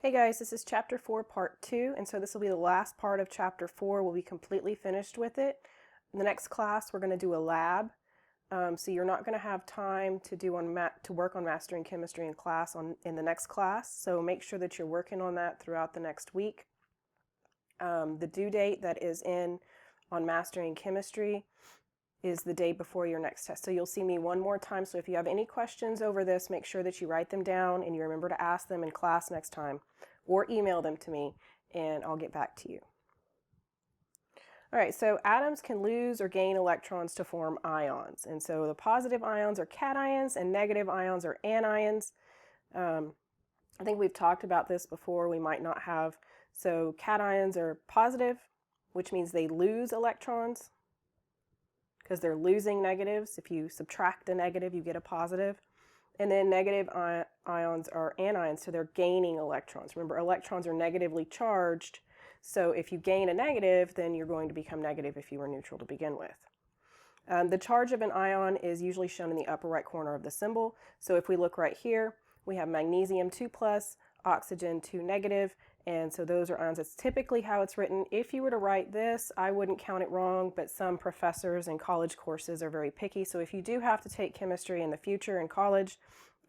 Hey guys, this is chapter 4, part 2, and so this will be the last part of chapter 4. We'll be completely finished with it. In the next class, we're going to do a lab, so you're not going to have time to work on mastering chemistry in class in the next class, so make sure that you're working on that throughout the next week. The due date that is on mastering chemistry is the day before your next test. So you'll see me one more time. So if you have any questions over this, make sure that you write them down and you remember to ask them in class next time, or email them to me and I'll get back to you. All right, so atoms can lose or gain electrons to form ions. And so the positive ions are cations and negative ions are anions. I think we've talked about this before, we might not have. So cations are positive, which means they lose electrons, because they're losing negatives. If you subtract a negative, you get a positive. And then negative ions are anions, so they're gaining electrons. Remember, electrons are negatively charged, so if you gain a negative, then you're going to become negative if you were neutral to begin with. The charge of an ion is usually shown in the upper right corner of the symbol. So if we look right here, we have magnesium 2+, oxygen 2-, and so those are ions. That's typically how it's written. If you were to write this, I wouldn't count it wrong, but some professors in college courses are very picky. So if you do have to take chemistry in the future in college,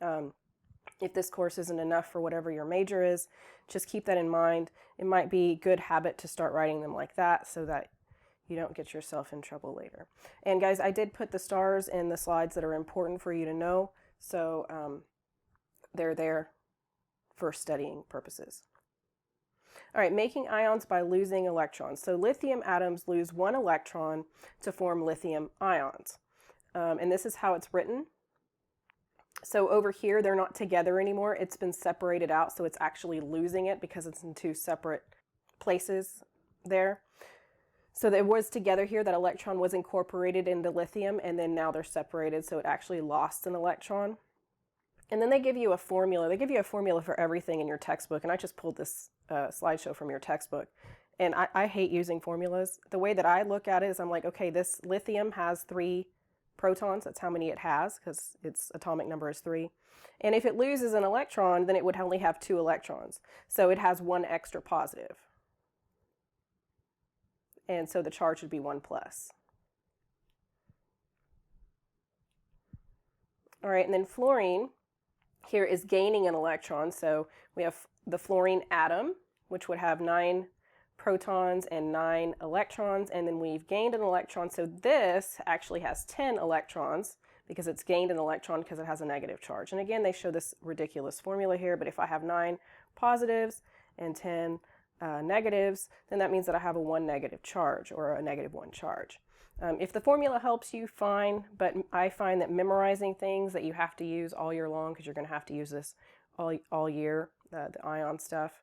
if this course isn't enough for whatever your major is, just keep that in mind. It might be a good habit to start writing them like that so that you don't get yourself in trouble later. And guys, I did put the stars in the slides that are important for you to know, so they're there for studying purposes. All right, making ions by losing electrons. So lithium atoms lose one electron to form lithium ions. And this is how it's written. So over here, they're not together anymore. It's been separated out, so it's actually losing it because it's in two separate places there. So it was together here, that electron was incorporated into lithium, and then now they're separated, so it actually lost an electron. And then they give you a formula. They give you a formula for everything in your textbook, and I just pulled this slideshow from your textbook. And I hate using formulas. The way that I look at it is I'm like, okay, this lithium has 3 protons. That's how many it has, because its atomic number is 3. And if it loses an electron, then it would only have 2 electrons. So it has 1 extra positive. And so the charge would be 1+. All right, and then fluorine here is gaining an electron. So we have the fluorine atom, which would have 9 protons and 9 electrons, and then we've gained an electron. So this actually has 10 electrons because it's gained an electron because it has a negative charge. And again, they show this ridiculous formula here, but if I have 9 positives and 10 negatives, then that means that I have a 1 negative charge, or a -1 charge. If the formula helps you, fine, but I find that memorizing things that you have to use all year long, because you're going to have to use this all year, the ion stuff,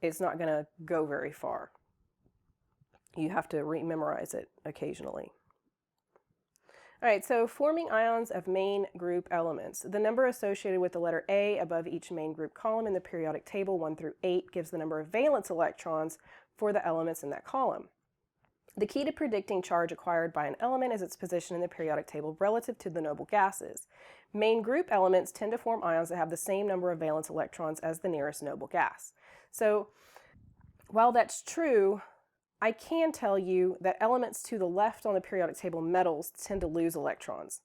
it's not going to go very far. You have to rememorize it occasionally. All right, so forming ions of main group elements. The number associated with the letter A above each main group column in the periodic table, 1 through 8, gives the number of valence electrons for the elements in that column. The key to predicting charge acquired by an element is its position in the periodic table relative to the noble gases. Main group elements tend to form ions that have the same number of valence electrons as the nearest noble gas. So while that's true, I can tell you that elements to the left on the periodic table, metals, tend to lose electrons.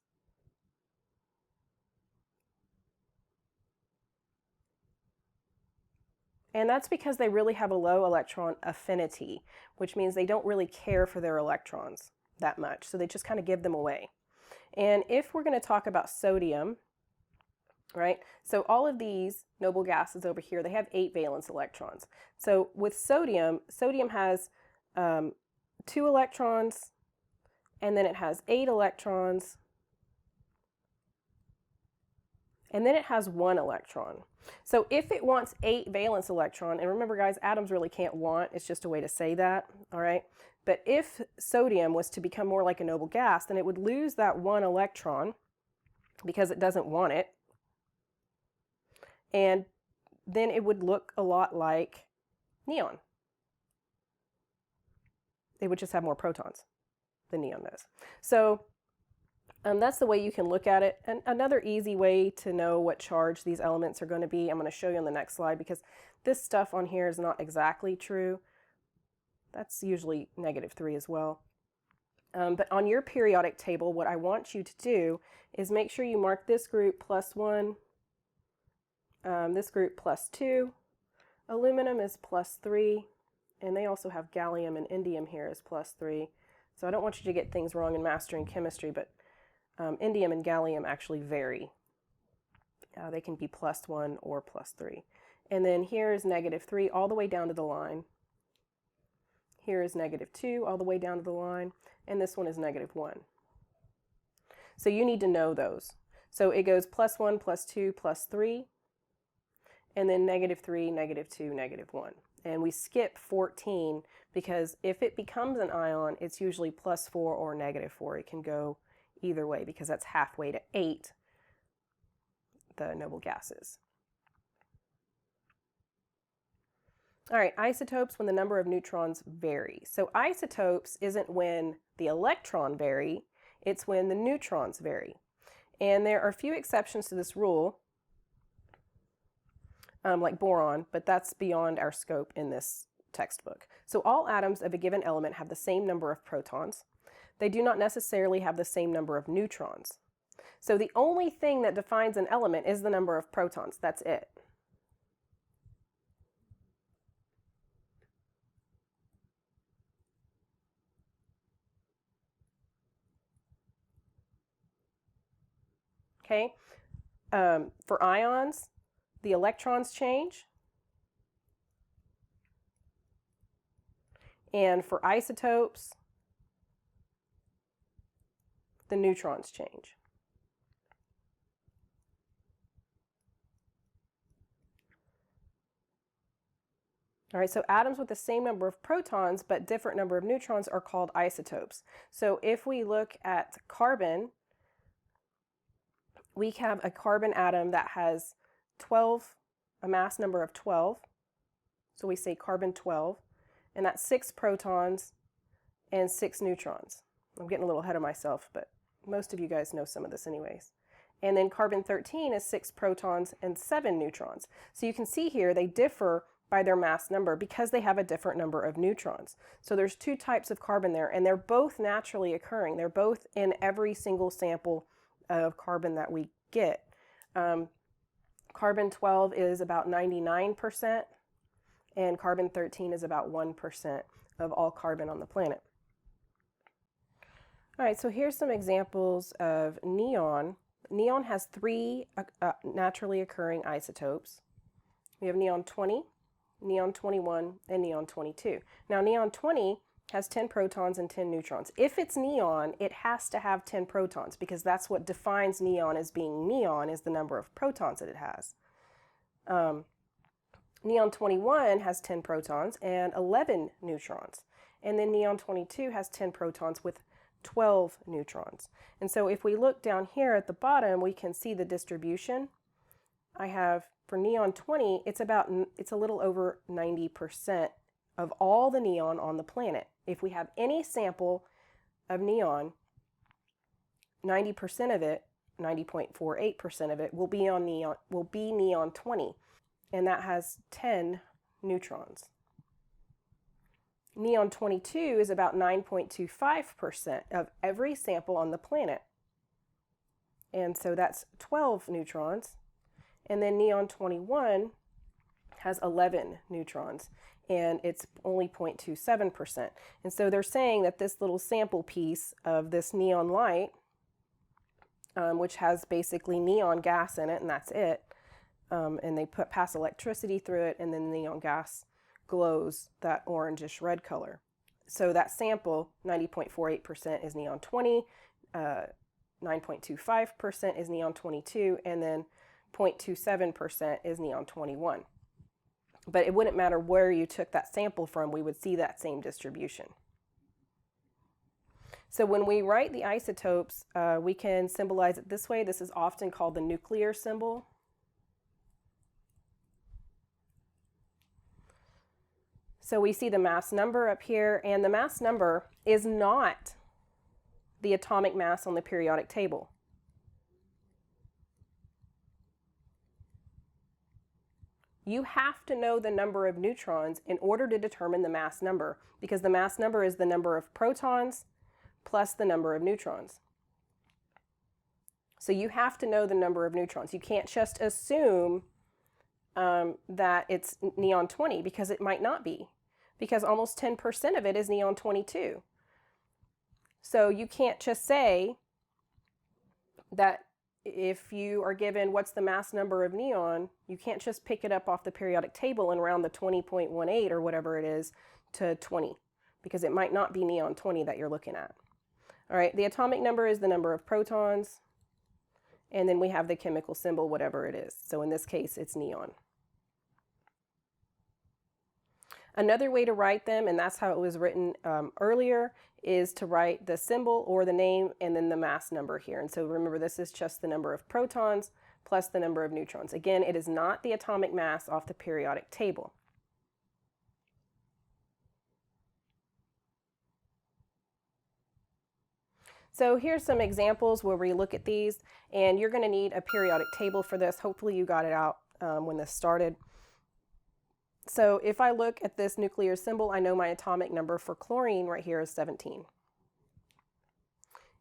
And that's because they really have a low electron affinity, which means they don't really care for their electrons that much. So they just kind of give them away. And if we're going to talk about sodium, right? So all of these noble gases over here, they have 8 valence electrons. So with sodium, sodium has 2 electrons, and then it has 8 electrons, and then it has 1 electron. So if it wants 8 valence electron, and remember guys, atoms really can't want, it's just a way to say that, all right? But if sodium was to become more like a noble gas, then it would lose that 1 electron because it doesn't want it. And then it would look a lot like neon. It would just have more protons than neon does. So That's the way you can look at it. And another easy way to know what charge these elements are going to be, I'm going to show you on the next slide, because this stuff on here is not exactly true. That's usually -3 as well. But on your periodic table, what I want you to do is make sure you mark this group +1, this group +2, aluminum is +3, and they also have gallium and indium here as +3. So I don't want you to get things wrong in mastering chemistry, but indium and gallium actually vary. They can be +1 or +3. And then here is -3 all the way down to the line. Here is -2 all the way down to the line. And this one is -1. So you need to know those. So it goes +1, +2, +3, and then -3, -2, -1. And we skip 14 because if it becomes an ion, it's usually +4 or -4. It can go either way because that's halfway to 8, the noble gases. All right, isotopes when the number of neutrons vary. So isotopes isn't when the electron vary, it's when the neutrons vary. And there are a few exceptions to this rule, like boron, but that's beyond our scope in this textbook. So all atoms of a given element have the same number of protons. They do not necessarily have the same number of neutrons. So the only thing that defines an element is the number of protons. That's it. Okay. For ions, the electrons change. And for isotopes, the neutrons change. All right, so atoms with the same number of protons but different number of neutrons are called isotopes. So if we look at carbon, we have a carbon atom that has 12, a mass number of 12. So we say carbon 12, and that's 6 protons and 6 neutrons. I'm getting a little ahead of myself, but most of you guys know some of this anyways. And then carbon 13 is 6 protons and 7 neutrons. So you can see here they differ by their mass number because they have a different number of neutrons. So there's 2 types of carbon there, and they're both naturally occurring. They're both in every single sample of carbon that we get. Carbon 12 is about 99%, and carbon 13 is about 1% of all carbon on the planet. All right, so here's some examples of neon. Neon has 3 naturally occurring isotopes. We have neon 20, neon 21, and neon 22. Now, neon 20 has 10 protons and 10 neutrons. If it's neon, it has to have 10 protons because that's what defines neon as being neon, is the number of protons that it has. Neon 21 has 10 protons and 11 neutrons. And then neon 22 has 10 protons with 12 neutrons. And so if we look down here at the bottom, we can see the distribution. I have for neon 20, it's a little over 90% of all the neon on the planet. If we have any sample of neon, 90% of it, 90.48% of it will be neon 20, and that has 10 neutrons. Neon 22 is about 9.25% of every sample on the planet. And so that's 12 neutrons. And then neon 21 has 11 neutrons, and it's only 0.27%. And so they're saying that this little sample piece of this neon light, which has basically neon gas in it, and that's it, and they pass electricity through it, and then the neon gas glows that orangish red color. So that sample, 90.48% is neon 20, 9.25% is neon 22, and then 0.27% is neon 21. But it wouldn't matter where you took that sample from, we would see that same distribution. So when we write the isotopes, we can symbolize it this way. This is often called the nuclear symbol. So we see the mass number up here, and the mass number is not the atomic mass on the periodic table. You have to know the number of neutrons in order to determine the mass number, because the mass number is the number of protons plus the number of neutrons. So you have to know the number of neutrons. You can't just assume that it's neon 20, because it might not be, because almost 10% of it is neon 22. So you can't just say that if you are given what's the mass number of neon, you can't just pick it up off the periodic table and round the 20.18 or whatever it is to 20, because it might not be neon 20 that you're looking at. All right, the atomic number is the number of protons, and then we have the chemical symbol, whatever it is. So in this case, it's neon. Another way to write them, and that's how it was written earlier, is to write the symbol or the name and then the mass number here. And so remember, this is just the number of protons plus the number of neutrons. Again, it is not the atomic mass off the periodic table. So here's some examples where we look at these, and you're going to need a periodic table for this. Hopefully you got it out when this started. So if I look at this nuclear symbol, I know my atomic number for chlorine right here is 17.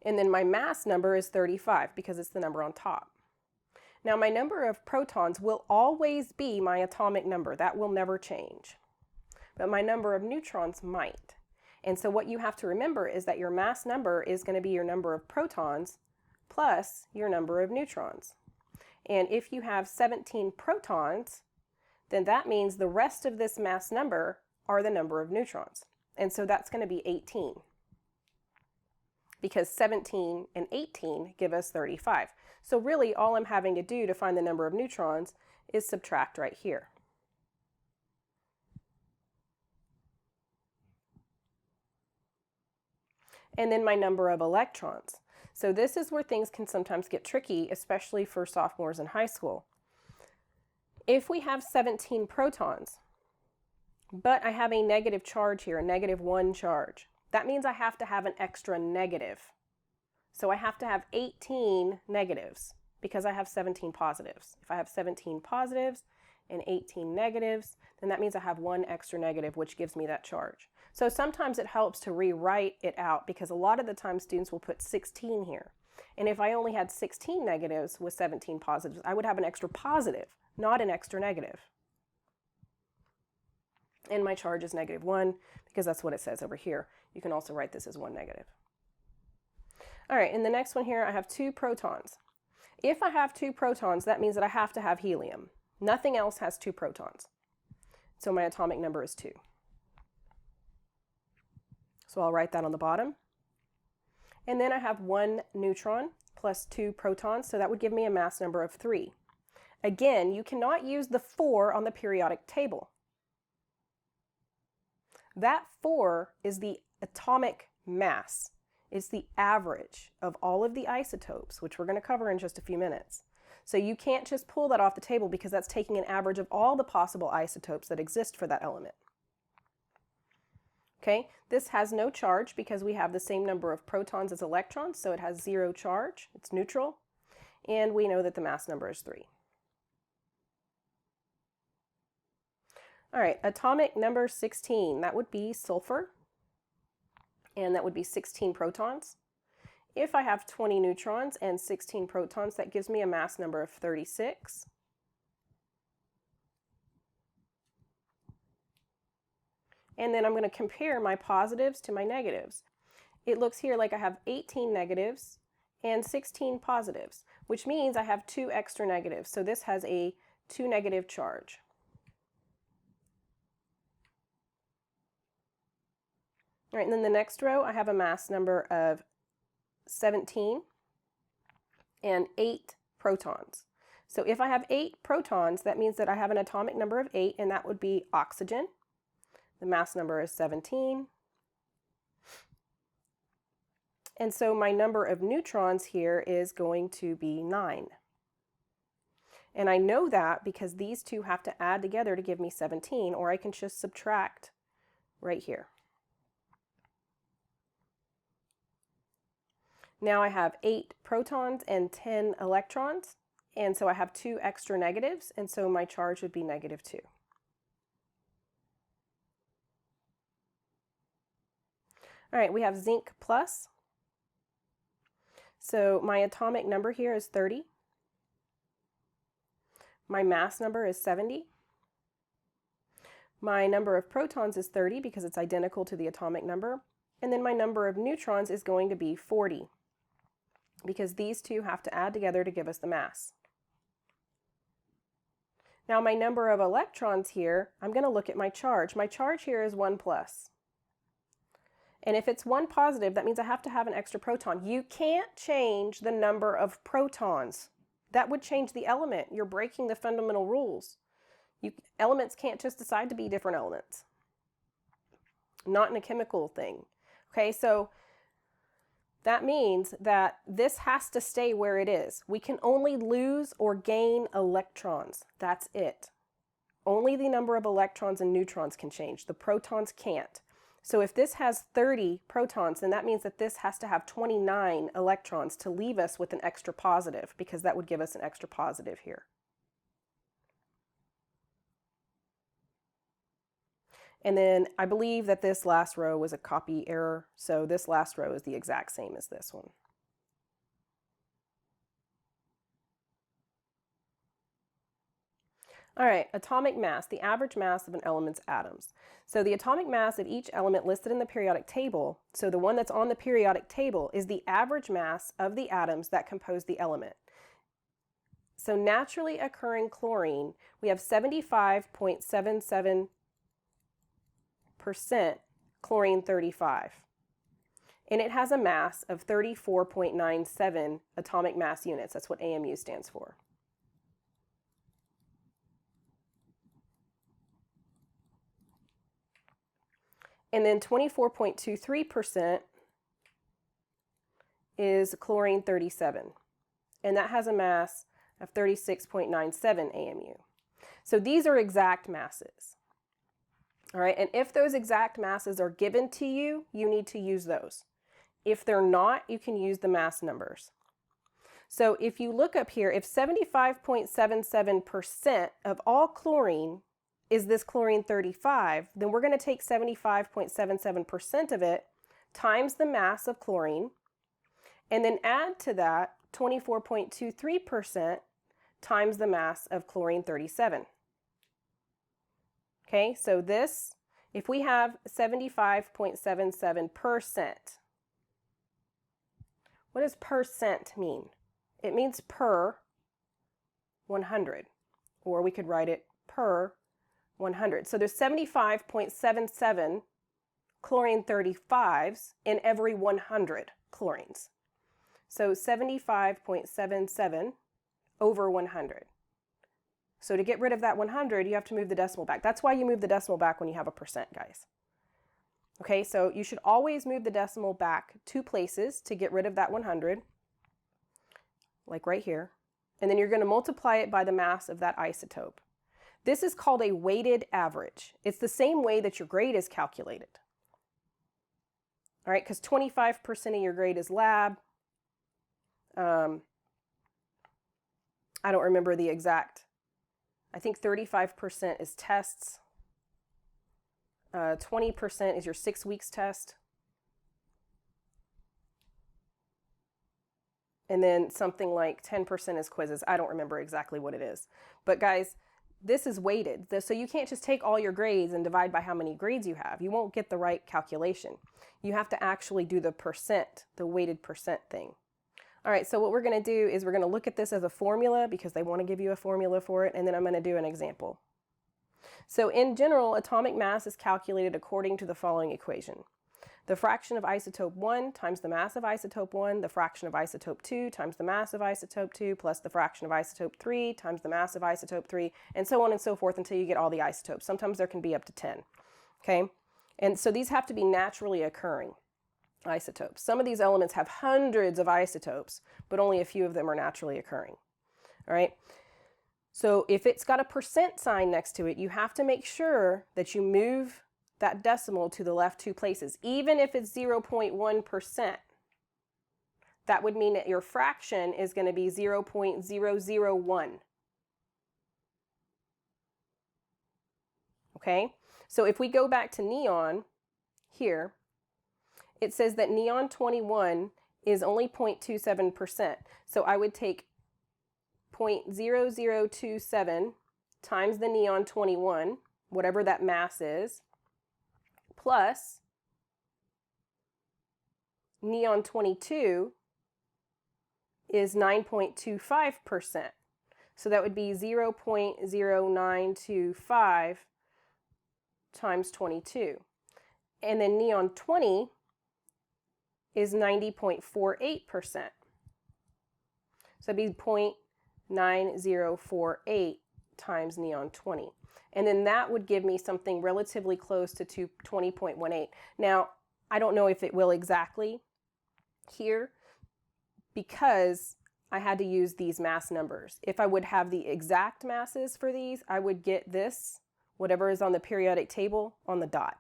And then my mass number is 35 because it's the number on top. Now my number of protons will always be my atomic number. That will never change. But my number of neutrons might. And so what you have to remember is that your mass number is going to be your number of protons plus your number of neutrons. And if you have 17 protons, then that means the rest of this mass number are the number of neutrons. And so that's going to be 18. Because 17 and 18 give us 35. So really all I'm having to do to find the number of neutrons is subtract right here. And then my number of electrons. So this is where things can sometimes get tricky, especially for sophomores in high school. If we have 17 protons, but I have a negative charge here, a -1 charge, that means I have to have an extra negative. So I have to have 18 negatives because I have 17 positives. If I have 17 positives and 18 negatives, then that means I have one extra negative, which gives me that charge. So sometimes it helps to rewrite it out, because a lot of the time students will put 16 here. And if I only had 16 negatives with 17 positives, I would have an extra positive, not an extra negative. And my charge is -1 because that's what it says over here. You can also write this as 1 negative. All right, in the next one here, I have 2 protons. If I have 2 protons, that means that I have to have helium. Nothing else has 2 protons. So my atomic number is 2. So I'll write that on the bottom. And then I have 1 neutron plus 2 protons, so that would give me a mass number of 3. Again, you cannot use the 4 on the periodic table. That 4 is the atomic mass. It's the average of all of the isotopes, which we're going to cover in just a few minutes. So you can't just pull that off the table, because that's taking an average of all the possible isotopes that exist for that element. Okay, this has no charge because we have the same number of protons as electrons, so it has 0 charge. It's neutral. And we know that the mass number is 3. All right, atomic number 16, that would be sulfur, and that would be 16 protons. If I have 20 neutrons and 16 protons, that gives me a mass number of 36. And then I'm going to compare my positives to my negatives. It looks here like I have 18 negatives and 16 positives, which means I have 2 extra negatives. So this has a 2 negative charge. All right, and then the next row, I have a mass number of 17 and 8 protons. So if I have 8 protons, that means that I have an atomic number of 8, and that would be oxygen. The mass number is 17. And so my number of neutrons here is going to be 9. And I know that because these two have to add together to give me 17, or I can just subtract right here. Now I have 8 protons and 10 electrons, and so I have 2 extra negatives, and so my charge would be -2. All right, we have zinc plus. So my atomic number here is 30. My mass number is 70. My number of protons is 30 because it's identical to the atomic number. And then my number of neutrons is going to be 40 because these two have to add together to give us the mass. Now my number of electrons here, I'm going to look at my charge. My charge here is 1 plus. And if it's 1 positive, that means I have to have an extra proton. You can't change the number of protons. That would change the element. You're breaking the fundamental rules. Elements can't just decide to be different elements. Not in a chemical thing. Okay, so that means that this has to stay where it is. We can only lose or gain electrons. That's it. Only the number of electrons and neutrons can change. The protons can't. So if this has 30 protons, then that means that this has to have 29 electrons to leave us with an extra positive, because that would give us an extra positive here. And then I believe that this last row was a copy error, so this last row is the exact same as this one. All right, atomic mass, the average mass of an element's atoms. So the atomic mass of each element listed in the periodic table, so the one that's on the periodic table, is the average mass of the atoms that compose the element. So naturally occurring chlorine, we have 75.77% chlorine 35. And it has a mass of 34.97 atomic mass units. That's what AMU stands for. And then 24.23% is chlorine 37. And that has a mass of 36.97 AMU. So these are exact masses. All right, and if those exact masses are given to you, you need to use those. If they're not, you can use the mass numbers. So if you look up here, if 75.77% of all chlorine is this chlorine 35, then we're going to take 75.77% of it times the mass of chlorine, and then add to that 24.23% times the mass of chlorine 37. Okay, so this, if we have 75.77%, what does percent mean? It means per 100, or we could write it per 100. So there's 75.77 chlorine 35s in every 100 chlorines. So 75.77 over 100. So to get rid of that 100, you have to move the decimal back. That's why you move the decimal back when you have a percent, guys. Okay, so you should always move the decimal back 2 places to get rid of that 100, like right here. And then you're going to multiply it by the mass of that isotope. This is called a weighted average. It's the same way that your grade is calculated. All right, because 25% of your grade is lab. I don't remember the exact. I think 35% is tests. 20% is your 6 weeks test. And then something like 10% is quizzes. I don't remember exactly what it is. But guys, this is weighted. So you can't just take all your grades and divide by how many grades you have. You won't get the right calculation. You have to actually do the percent, the weighted percent thing. All right, so what we're going to do is we're going to look at this as a formula because they want to give you a formula for it, and then I'm going to do an example. So in general, atomic mass is calculated according to the following equation. The fraction of isotope 1 times the mass of isotope 1, the fraction of isotope 2 times the mass of isotope 2, plus the fraction of isotope 3 times the mass of isotope 3, and so on and so forth until you get all the isotopes. Sometimes there can be up to 10. Okay? And so these have to be naturally occurring isotopes. Some of these elements have hundreds of isotopes, but only a few of them are naturally occurring. All right? So if it's got a percent sign next to it, you have to make sure that you move that decimal to the left 2 places, even if it's 0.1%. that would mean that your fraction is going to be 0.001. Okay, so if we go back to neon here, it says that neon 21 is only 0.27%. So I would take 0.0027 times the neon 21, whatever that mass is, plus neon 22 is 9.25%. So that would be 0.0925 times 22. And then neon 20 is 90.48%. So it'd be 0.9048 times neon 20. And then that would give me something relatively close to 20.18. Now, I don't know if it will exactly here because I had to use these mass numbers. If I would have the exact masses for these, I would get this, whatever is on the periodic table, on the dot.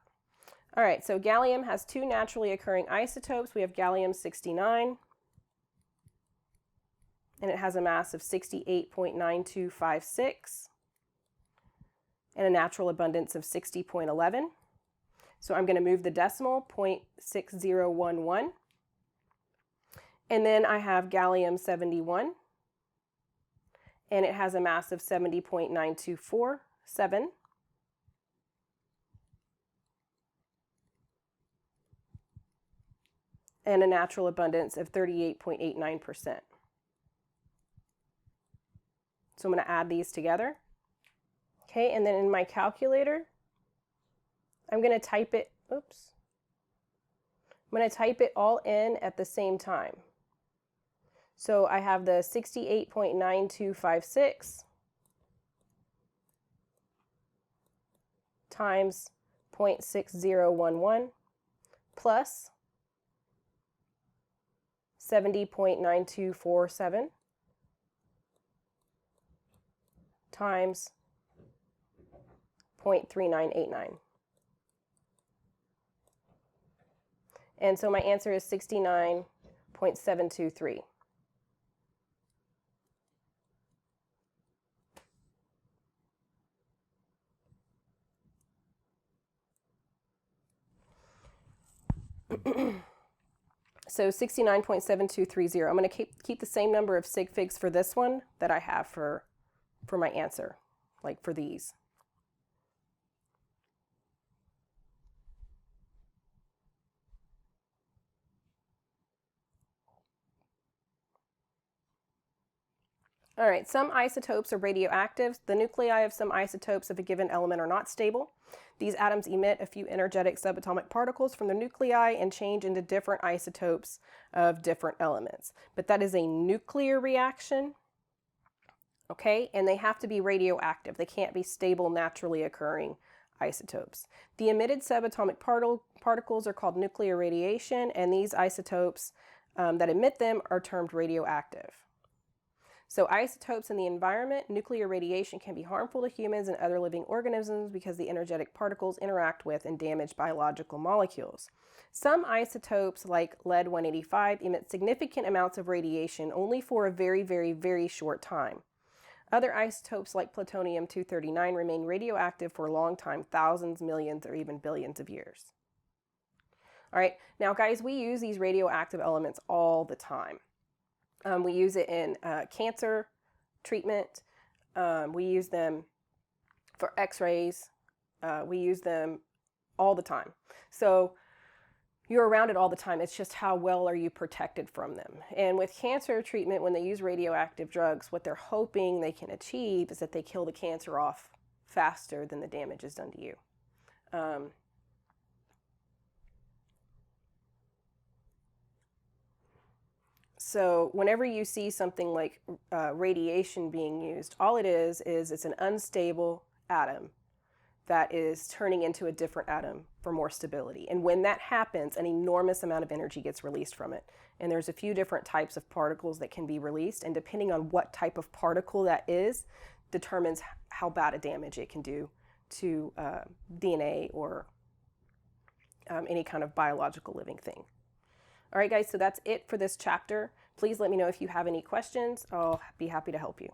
All right, so gallium has two naturally occurring isotopes. We have gallium-69, and it has a mass of 68.9256 and a natural abundance of 60.11. So I'm going to move the decimal, 0.6011. And then I have gallium-71, and it has a mass of 70.9247. And a natural abundance of 38.89%. So I'm going to add these together. Okay, and then in my calculator, I'm going to type it, I'm going to type it all in at the same time. So I have the 68.9256 times 0.6011 plus 70.9247 times 0.3989. And so my answer is 69.723. So 69.7230. I'm going to keep the same number of sig figs for this one that I have for my answer, like for these. All right, some isotopes are radioactive. The nuclei of some isotopes of a given element are not stable. These atoms emit a few energetic subatomic particles from the nuclei and change into different isotopes of different elements. But that is a nuclear reaction, okay? And they have to be radioactive. They can't be stable, naturally occurring isotopes. The emitted subatomic particles are called nuclear radiation, and these isotopes that emit them are termed radioactive. So isotopes in the environment, nuclear radiation can be harmful to humans and other living organisms because the energetic particles interact with and damage biological molecules. Some isotopes, like lead-185, emit significant amounts of radiation only for a very, very, very short time. Other isotopes, like plutonium-239, remain radioactive for a long time, thousands, millions, or even billions of years. All right, now guys, we use these radioactive elements all the time. We use it in cancer treatment. We use them for x-rays. We use them all the time. So you're around it all the time. It's just how well are you protected from them. And with cancer treatment, when they use radioactive drugs, what they're hoping they can achieve is that they kill the cancer off faster than the damage is done to you. So whenever you see something like radiation being used, all it is it's an unstable atom that is turning into a different atom for more stability. And when that happens, an enormous amount of energy gets released from it. And there's a few different types of particles that can be released, and depending on what type of particle that is, determines how bad a damage it can do to DNA or any kind of biological living thing. All right, guys, so that's it for this chapter. Please let me know if you have any questions. I'll be happy to help you.